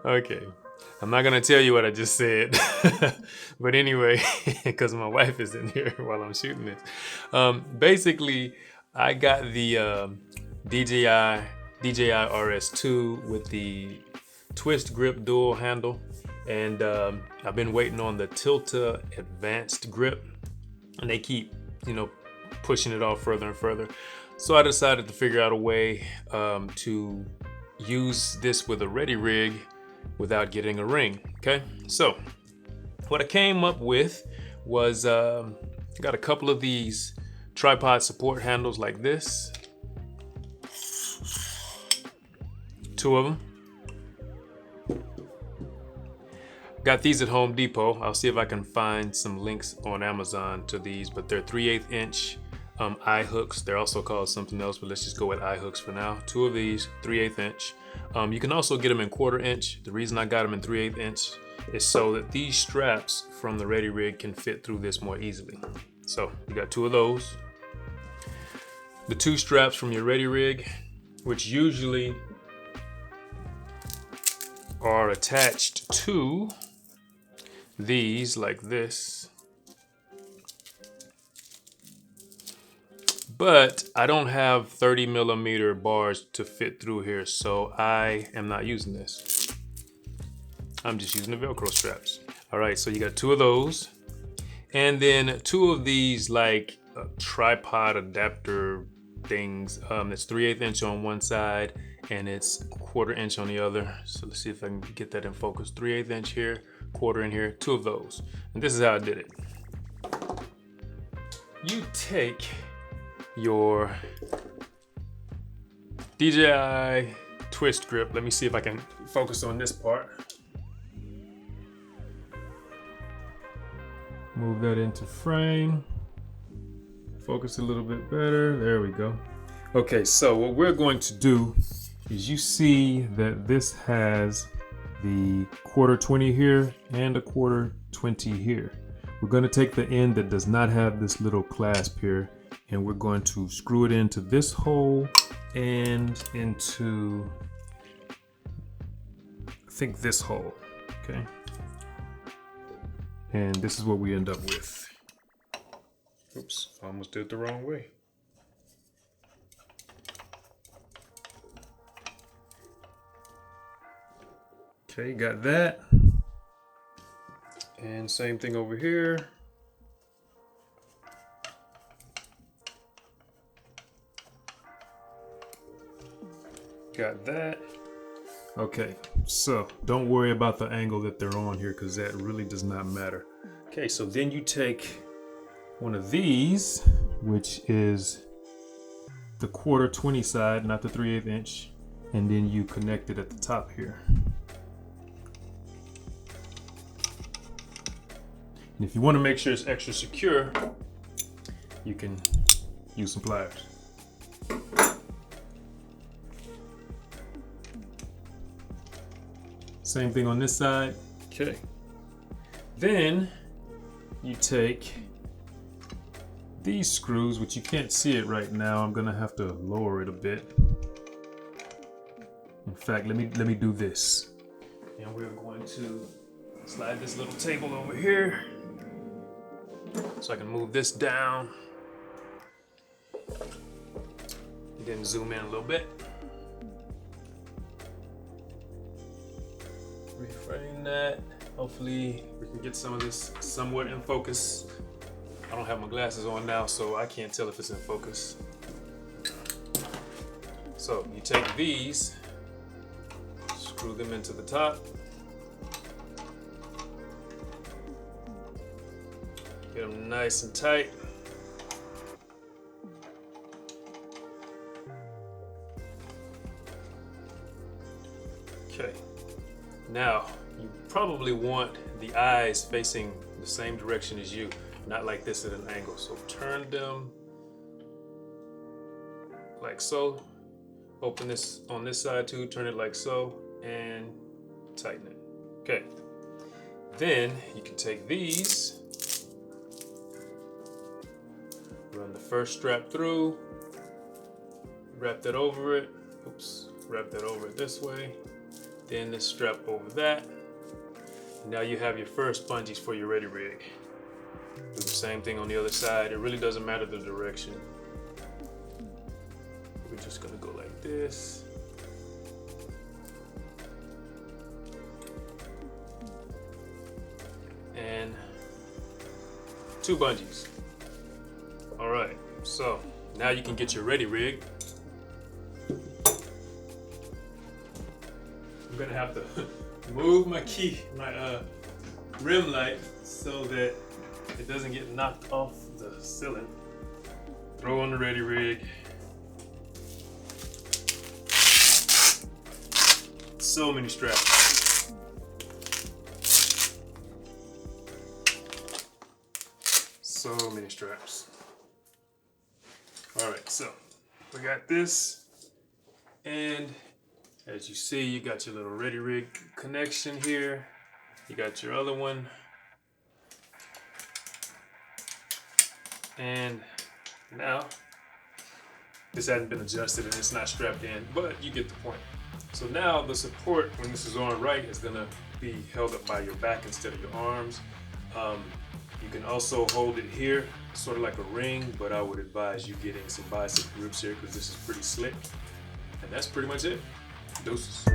Okay. I'm not gonna tell you what I just said, but anyway, because my wife is in here while I'm shooting this. Basically, I got the DJI RS2 with the twist grip dual handle, and I've been waiting on the Tilta advanced grip, and they keep, pushing it off further and further. So I decided to figure out a way to use this with a ready rig without getting a ring. Okay, so what I came up with was got a couple of these tripod support handles like this, two of them. Got these at Home Depot. I'll see if I can find some links on Amazon to these, but they're 3/8 inch eye hooks. They're also called something else, but let's just go with eye hooks for now. Two of these, 3/8 inch. You can also get them in 1/4 inch. The reason I got them in 3/8 inch is so that these straps from the Ready Rig can fit through this more easily. So you got two of those. The two straps from your Ready Rig, which usually are attached to these like this. But I don't have 30mm bars to fit through here, so I am not using this. I'm just using the Velcro straps. All right, so you got two of those. And then two of these like tripod adapter things. It's 3/8 inch on one side and it's 1/4 inch on the other. So let's see if I can get that in focus. 3/8 inch here, 1/4 in here, two of those. And this is how I did it. You take your DJI twist grip. Let me see if I can focus on this part. Move that into frame. Focus a little bit better. There we go. Okay, so what we're going to do is you see that this has the 1/4 20 here and a 1/4 20 here. We're going to take the end that does not have this little clasp here, and we're going to screw it into this hole and into, I think, this hole. Okay. And this is what we end up with. Oops, I almost did it the wrong way. Okay, got that. And same thing over here. Got that. Okay, so don't worry about the angle that they're on here because that really does not matter. Okay, so then you take one of these, which is the 1/4 20 side, not the 3/8 inch, and then you connect it at the top here. And if you want to make sure it's extra secure, you can use some pliers. Same thing on this side. Okay. Then you take these screws, which you can't see it right now. I'm gonna have to lower it a bit. In fact, let me do this. And we're going to slide this little table over here so I can move this down. And then zoom in a little bit. Reframe that. Hopefully we can get some of this somewhat in focus. I don't have my glasses on now, so I can't tell if it's in focus. So you take these, screw them into the top. Get them nice and tight. Okay. Now, you probably want the eyes facing the same direction as you, not like this at an angle. So turn them like so. Open this on this side too, turn it like so, and tighten it. Okay. Then you can take these, run the first strap through, wrap that over it. Oops, wrap that over this way, then this strap over that. Now you have your first bungees for your ready rig. Do the same thing on the other side. It really doesn't matter the direction. We're just gonna go like this. And 2 bungees. All right, so now you can get your ready rig. I'm gonna have to move my rim light so that it doesn't get knocked off the ceiling. Throw on the ready rig. So many straps. So many straps. All right, so we got this, and as you see, you got your little ready rig connection here. You got your other one. And now, this hasn't been adjusted and it's not strapped in, but you get the point. So now the support, when this is on right, is gonna be held up by your back instead of your arms. You can also hold it here, sort of like a ring, but I would advise you getting some bicep grips here because this is pretty slick. And that's pretty much it. Deuces.